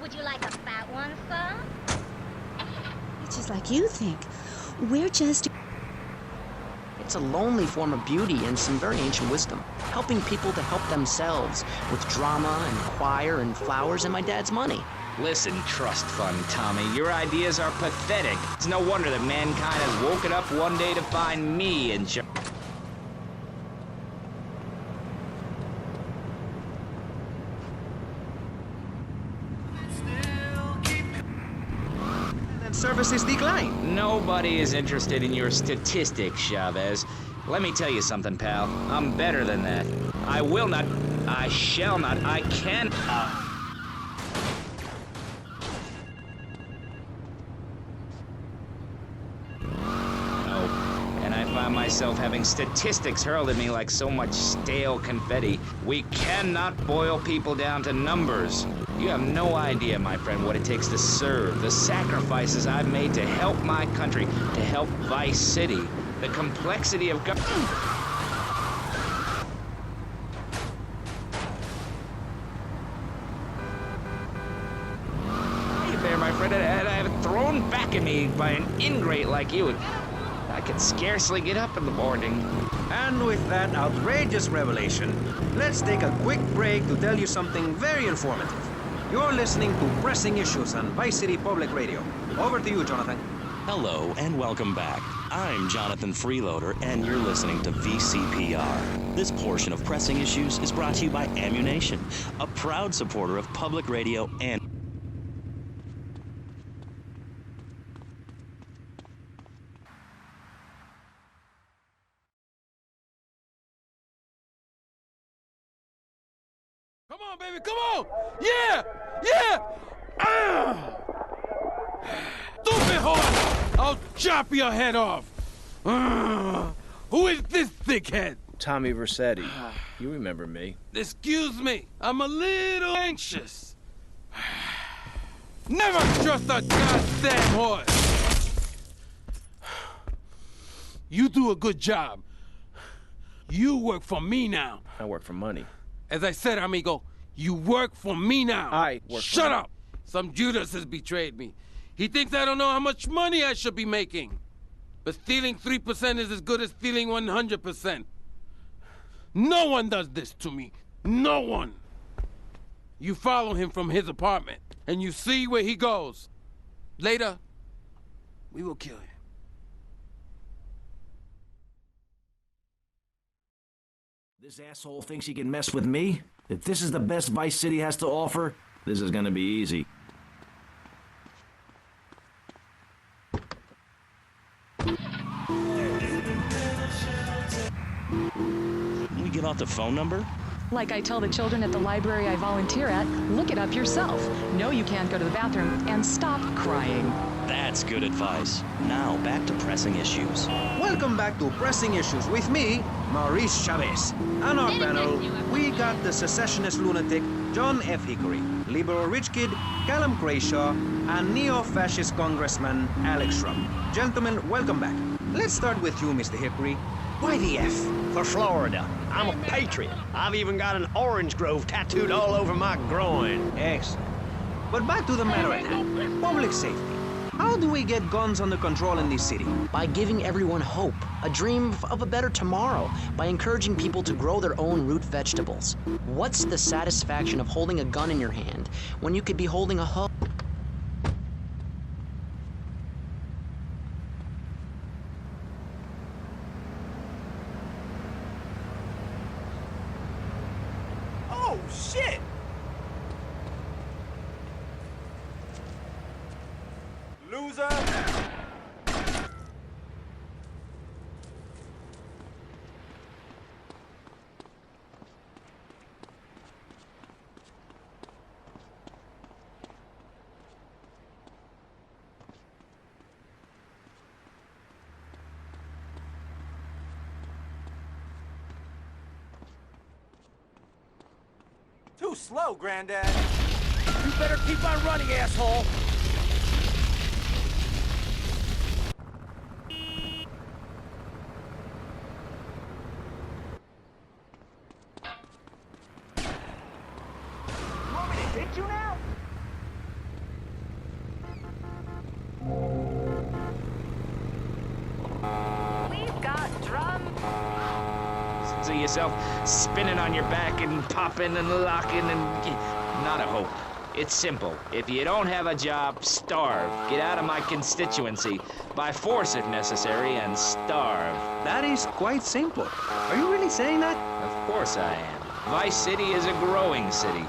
Would you like a fat one, sir? It's just like you think. We're just... It's a lonely form of beauty and some very ancient wisdom, helping people to help themselves with drama and choir and flowers and my dad's money. Listen, trust fund Tommy, your ideas are pathetic. It's no wonder that mankind has woken up one day to find me in charge. Services decline. Nobody is interested in your statistics, Chavez. Let me tell you something, pal. I'm better than that. I will not, I shall not, I can... And I find myself having statistics hurled at me like so much stale confetti. We cannot boil people down to numbers. You have no idea, my friend, what it takes to serve, the sacrifices I've made to help my country, to help Vice City, the complexity of government. Hey there, my friend, and I have it thrown back at me by an ingrate like you. I can scarcely get up in the morning. And with that outrageous revelation, let's take a quick break to tell you something very informative. You're listening to Pressing Issues on Vice City Public Radio. Over to you, Jonathan. Hello and welcome back. I'm Jonathan Freeloader and you're listening to VCPR. This portion of Pressing Issues is brought to you by Ammunation, a proud supporter of public radio and... Come on, baby, come on! Yeah! Yeah! Ah! Stupid horse! I'll chop your head off! Ah! Who is this thickhead? Tommy Vercetti. You remember me. Excuse me, I'm a little anxious. Never trust a goddamn horse! You do a good job. You work for me now. I work for money. As I said, amigo, you work for me now. I work for Shut money. up! Some Judas has betrayed me. He thinks I don't know how much money I should be making. But stealing 3% is as good as stealing 100%. No one does this to me. No one. You follow him from his apartment, and you see where he goes. Later, we will kill him. This asshole thinks he can mess with me? If this is the best Vice City has to offer, this is gonna be easy. Can we give out the phone number? Like I tell the children at the library I volunteer at, look it up yourself. No, you can't go to the bathroom, and stop crying. That's good advice. Now, back to Pressing Issues. Welcome back to Pressing Issues with me, Maurice Chavez. On our panel, we got the secessionist lunatic John F. Hickory, liberal rich kid Callum Crayshaw, and neo-fascist congressman Alex Shrub. Gentlemen, welcome back. Let's start with you, Mr. Hickory. Why the F? For Florida. I'm a patriot. I've even got an orange grove tattooed all over my groin. Excellent. But back to the matter at hand. Public safety. How do we get guns under control in this city? By giving everyone hope, a dream of a better tomorrow, by encouraging people to grow their own root vegetables. What's the satisfaction of holding a gun in your hand when you could be holding a hoe? Oh, shit! Loser! Too slow, Granddad. You better keep on running, asshole. You want me to hit you now? of yourself spinning on your back and popping and locking and... Not a hope. It's simple. If you don't have a job, starve. Get out of my constituency. By force if necessary, and starve. That is quite simple. Are you really saying that? Of course I am. Vice City is a growing city.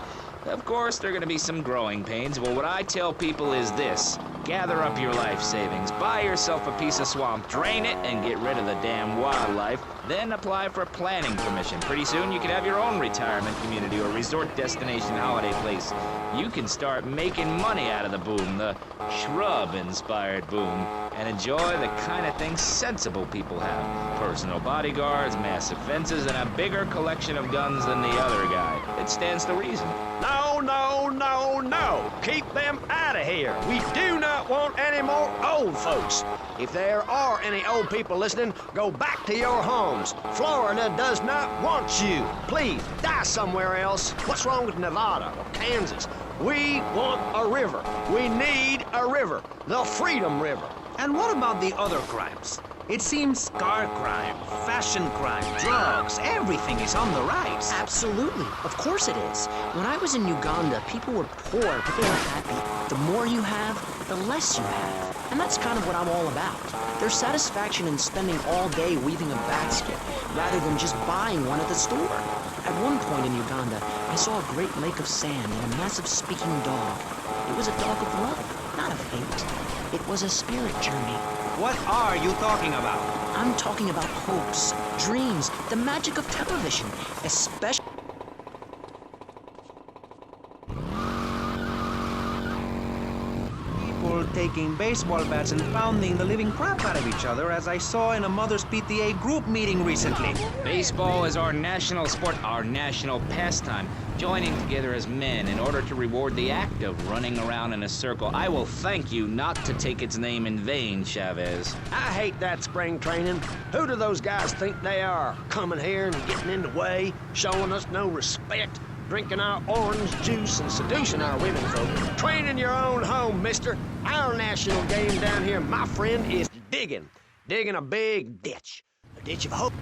Of course, there are going to be some growing pains, but what I tell people is this. Gather up your life savings, buy yourself a piece of swamp, drain it, and get rid of the damn wildlife. Then apply for planning permission. Pretty soon you can have your own retirement community or resort destination holiday place. You can start making money out of the boom, the shrub-inspired boom, and enjoy the kind of things sensible people have. Personal bodyguards, massive fences, and a bigger collection of guns than the other guy. It stands to reason. No, no, no, no. Keep them out of here. We do not want any more old folks. If there are any old people listening, go back to your homes. Florida does not want you. Please, die somewhere else. What's wrong with Nevada or Kansas? We want a river. We need a river. The Freedom River. And what about the other crimes? It seems car crime, fashion crime, drugs, everything is on the rise. Absolutely. Of course it is. When I was in Uganda, people were poor, but they were happy. The more you have, the less you have. And that's kind of what I'm all about. There's satisfaction in spending all day weaving a basket, rather than just buying one at the store. At one point in Uganda, I saw a great lake of sand and a massive speaking dog. It was a dog of love, not of hate. It was a spirit journey. What are you talking about? I'm talking about hopes, dreams, the magic of television, especially... People taking baseball bats and pounding the living crap out of each other, as I saw in a Mother's PTA group meeting recently. Baseball is our national sport, our national pastime. Joining together as men in order to reward the act of running around in a circle. I will thank you not to take its name in vain, Chavez. I hate that spring training. Who do those guys think they are? Coming here and getting in the way, showing us no respect, drinking our orange juice and seducing our women folk. Train in your own home, mister. Our national game down here, my friend, is digging. Digging a big ditch. A ditch of hope.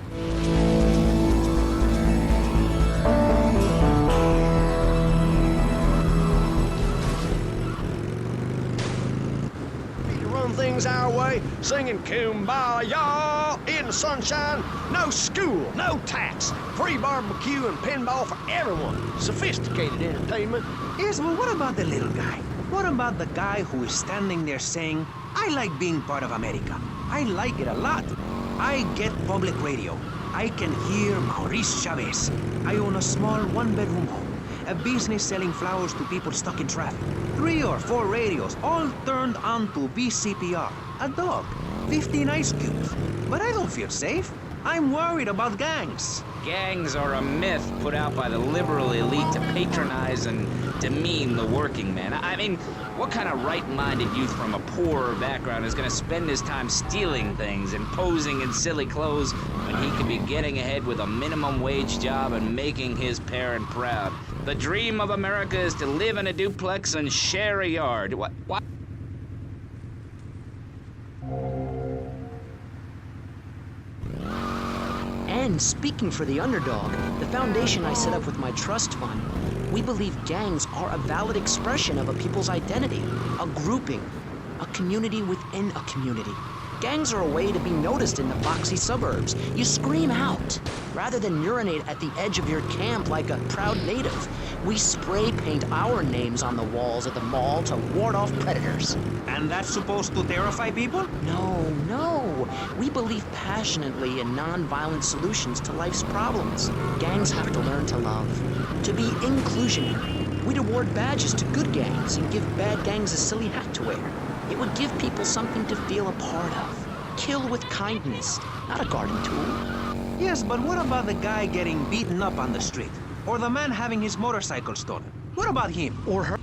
Things our way, singing Kumbaya in the sunshine. No school, no tax, free barbecue and pinball for everyone. Sophisticated entertainment. Yes, but what about the little guy? What about the guy who is standing there saying, I like being part of America. I like it a lot. I get public radio. I can hear Maurice Chavez. I own a small one-bedroom home. A business selling flowers to people stuck in traffic. 3 or 4 radios, all turned on to VCPR. A dog, 15 ice cubes. But I don't feel safe. I'm worried about gangs. Gangs are a myth put out by the liberal elite to patronize and demean the working man. I mean, what kind of right-minded youth from a poorer background is going to spend his time stealing things and posing in silly clothes when he could be getting ahead with a minimum wage job and making his parent proud? The dream of America is to live in a duplex and share a yard. What? And speaking for the underdog, the foundation I set up with my trust fund, we believe gangs are a valid expression of a people's identity, a grouping, a community within a community. Gangs are a way to be noticed in the boxy suburbs. You scream out, rather than urinate at the edge of your camp like a proud native. We spray paint our names on the walls at the mall to ward off predators. And that's supposed to terrify people? No. We believe passionately in non-violent solutions to life's problems. Gangs have to learn to love, to be inclusionary. We'd award badges to good gangs and give bad gangs a silly hat to wear. It would give people something to feel a part of. Kill with kindness, not a garden tool. Yes, but what about the guy getting beaten up on the street? Or the man having his motorcycle stolen? What about him? Or her?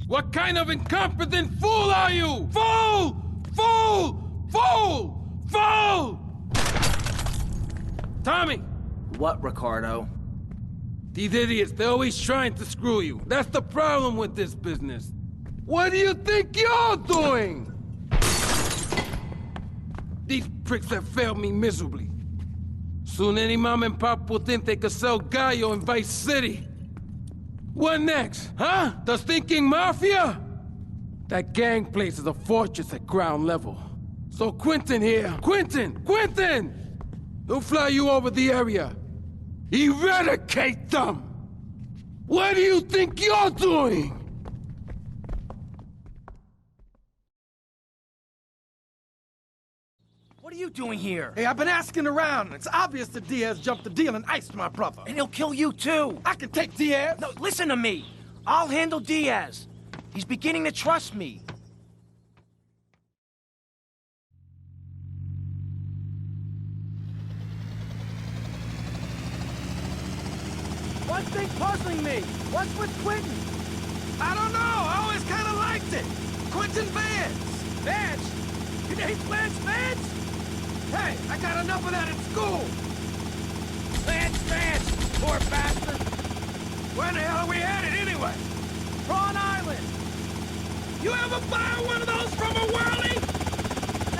What kind of incompetent fool are you? Fool! Fool! Fool! Fool! Tommy! What, Ricardo? These idiots, they're always trying to screw you. That's the problem with this business. What do you think you're doing? These pricks have failed me miserably. Soon any mom and pop will think they could sell Gallo in Vice City. What next, huh? The stinking mafia? That gang place is a fortress at ground level. So Quentin here, Quentin! He'll fly you over the area. Eradicate them! What do you think you're doing? What are you doing here? Hey, I've been asking around. It's obvious that Diaz jumped the deal and iced my brother. And he'll kill you too. I can take Diaz. No, listen to me. I'll handle Diaz. He's beginning to trust me. One thing puzzling me. What's with Quentin? I don't know. I always kind of liked it. Quentin Vance. Vance? Your name's Lance Vance? Hey, I got enough of that at school. Lance Vance, poor bastard. Where the hell are we headed anyway? Prawn Island. You ever buy one of those from a whirly?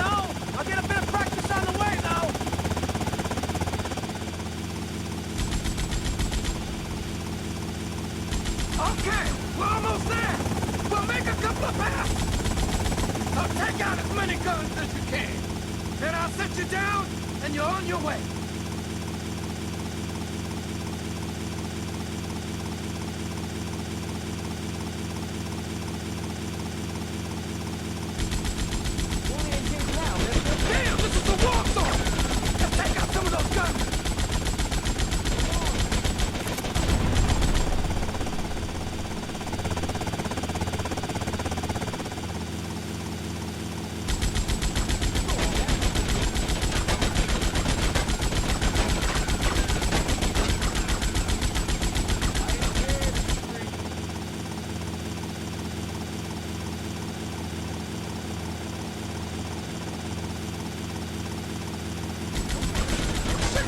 No. I'll get a bit of practice on the way, though. Okay, we're almost there. We'll make a couple of passes. So take out as many guns as you can. Then I'll set you down, and you're on your way. Damn, this is a war zone! Let's take out some of those guns!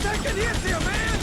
Take it easy, man!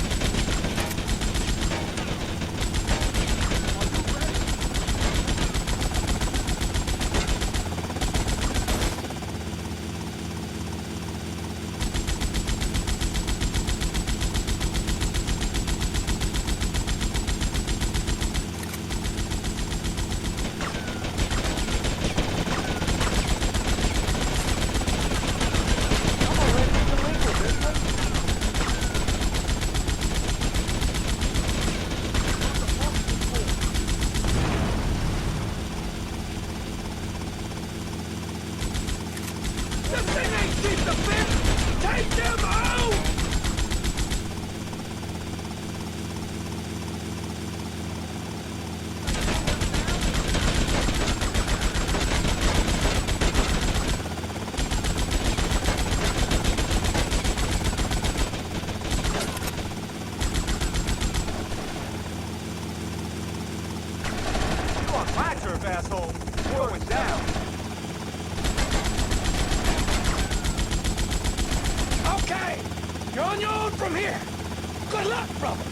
This thing ain't cheap to fix! Take them out! You on my turf, asshole. Going down. Okay, you're on your own from here. Good luck, brother.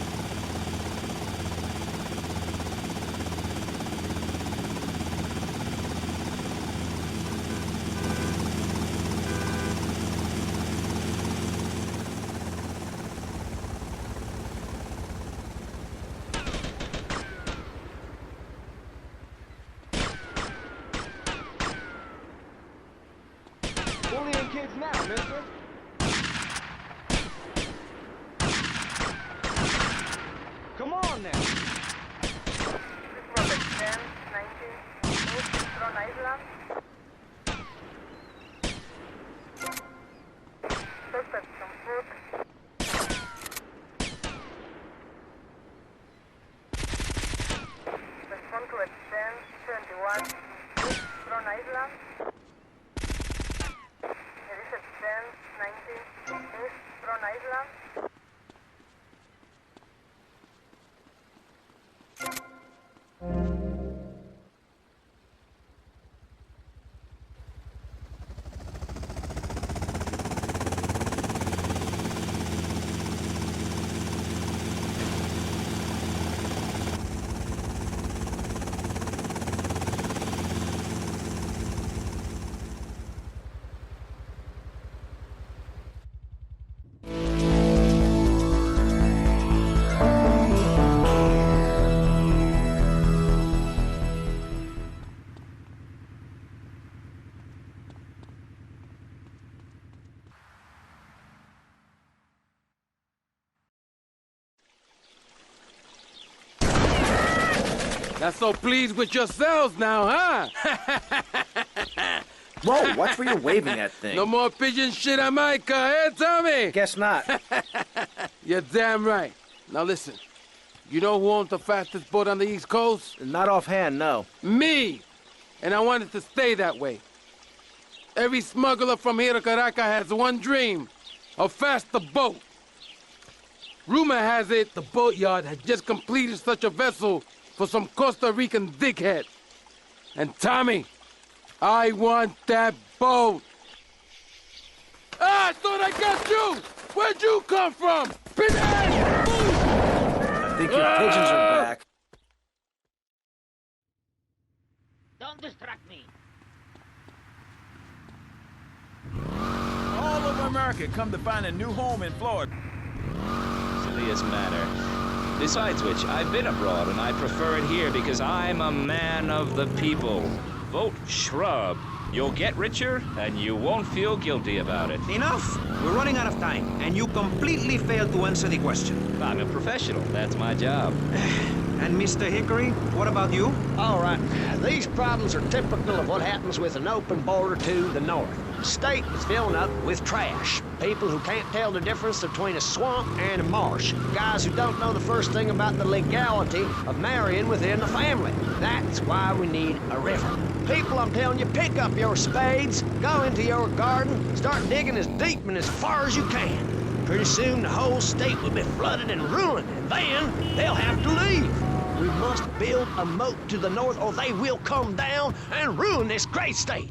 Bullying kids now, mister. Come on now. This was at 10, 19, East Tron Island. Suspect on foot. Respond to at 10, 21, East Tron Island. It is at 10, 19, East Tron Island. Not so pleased with yourselves now, huh? Whoa, watch where you're waving that thing. No more pigeon shit on my car, eh, Tommy? Guess not. You're damn right. Now listen, you know who owns the fastest boat on the East Coast? Not offhand, no. Me! And I want it to stay that way. Every smuggler from here to Caracas has one dream, a faster boat. Rumor has it the boatyard has just completed such a vessel for some Costa Rican dickhead. And Tommy, I want that boat. Ah, I thought I got you! Where'd you come from? Pinhead! I think your pigeons are back. Don't distract me. All over America come to find a new home in Florida. Silliest matter. Besides which, I've been abroad and I prefer it here because I'm a man of the people. Vote shrub. You'll get richer and you won't feel guilty about it. Enough! We're running out of time, and you completely failed to answer the question. I'm a professional. That's my job. And Mr. Hickory, what about you? All right, these problems are typical of what happens with an open border to the north. The state is filling up with trash. People who can't tell the difference between a swamp and a marsh. Guys who don't know the first thing about the legality of marrying within the family. That's why we need a river. People, I'm telling you, pick up your spades, go into your garden, start digging as deep and as far as you can. Pretty soon the whole state will be flooded and ruined, and then they'll have to leave. We must build a moat to the north or they will come down and ruin this great state.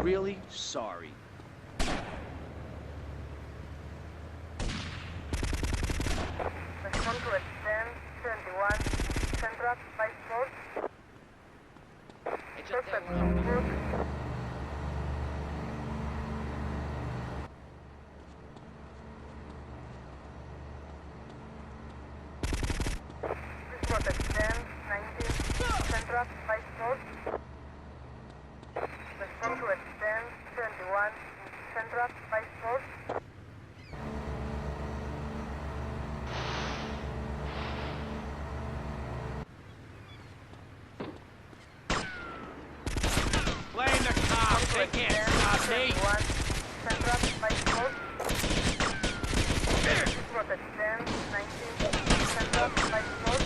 Really sorry. Respond to it 1071 Central by Sport. Perfect. Good. Respond to 1019 Central by Sport. Respond to it 1071 Central by Sport. Blame the cops. They can't stop me. Central by Sport. Respond to 1019 Central by Sport.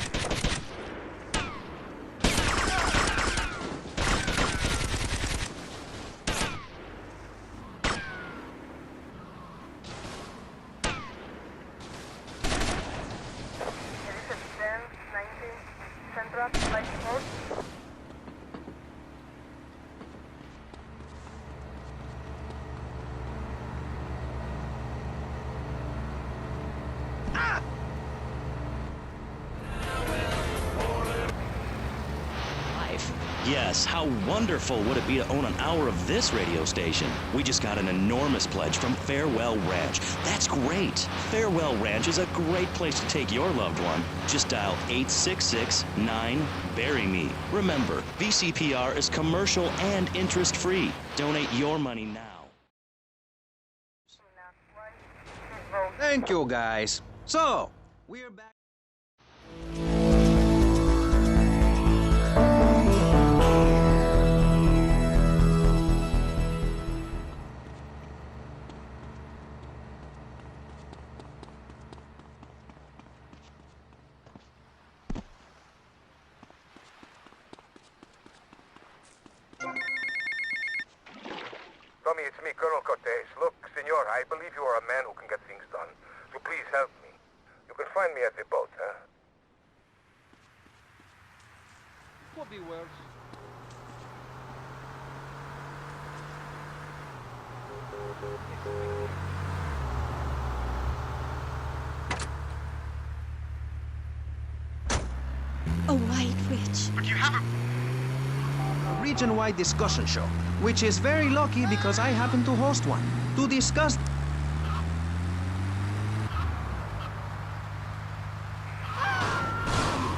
Central by Sport. Yes, how wonderful would it be to own an hour of this radio station? We just got an enormous pledge from Farewell Ranch. That's great. Farewell Ranch is a great place to take your loved one. Just dial 866-9-BURY-ME. Remember, VCPR is commercial and interest-free. Donate your money now. Thank you, guys. So, we're back. Tommy, it's me, Colonel Cortez. Look, senor, I believe you are a man who can get things done. So please help me. You can find me at the boat, huh? Could be worse. A white witch. But you haven't... a region-wide discussion show, which is very lucky because I happen to host one, to discuss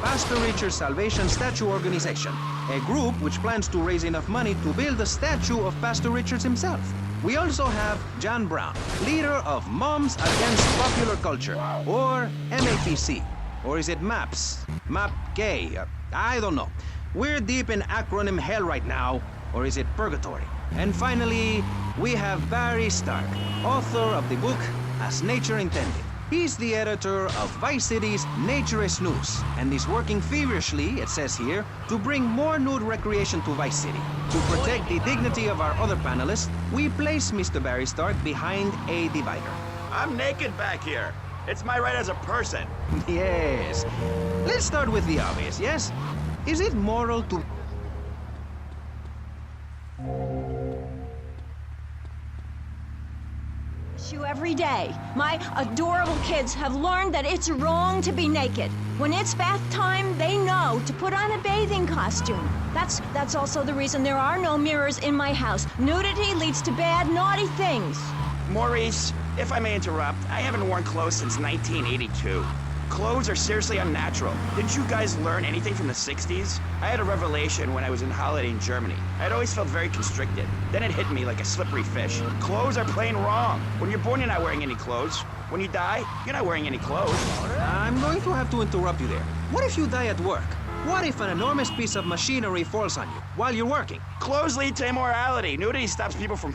Pastor Richard's Salvation Statue Organization, a group which plans to raise enough money to build a statue of Pastor Richards himself. We also have John Brown, leader of Moms Against Popular Culture, or MAPC. Or is it MAPS? MAP Gay? I don't know. We're deep in acronym hell right now, or is it purgatory? And finally, we have Barry Stark, author of the book As Nature Intended. He's the editor of Vice City's Naturist News, and is working feverishly, it says here, to bring more nude recreation to Vice City. To protect the dignity of our other panelists, we place Mr. Barry Stark behind a divider. I'm naked back here. It's my right as a person. Yes. Let's start with the obvious, yes? Is it moral to... You every day. My adorable kids have learned that it's wrong to be naked. When it's bath time, they know to put on a bathing costume. That's also the reason there are no mirrors in my house. Nudity leads to bad, naughty things. Maurice, if I may interrupt, I haven't worn clothes since 1982. Clothes are seriously unnatural. Didn't you guys learn anything from the 60s? I had a revelation when I was on holiday in Germany. I'd always felt very constricted. Then it hit me like a slippery fish. Clothes are plain wrong. When you're born, you're not wearing any clothes. When you die, you're not wearing any clothes. I'm going to have to interrupt you there. What if you die at work? What if an enormous piece of machinery falls on you while you're working? Clothes lead to immorality. Nudity stops people from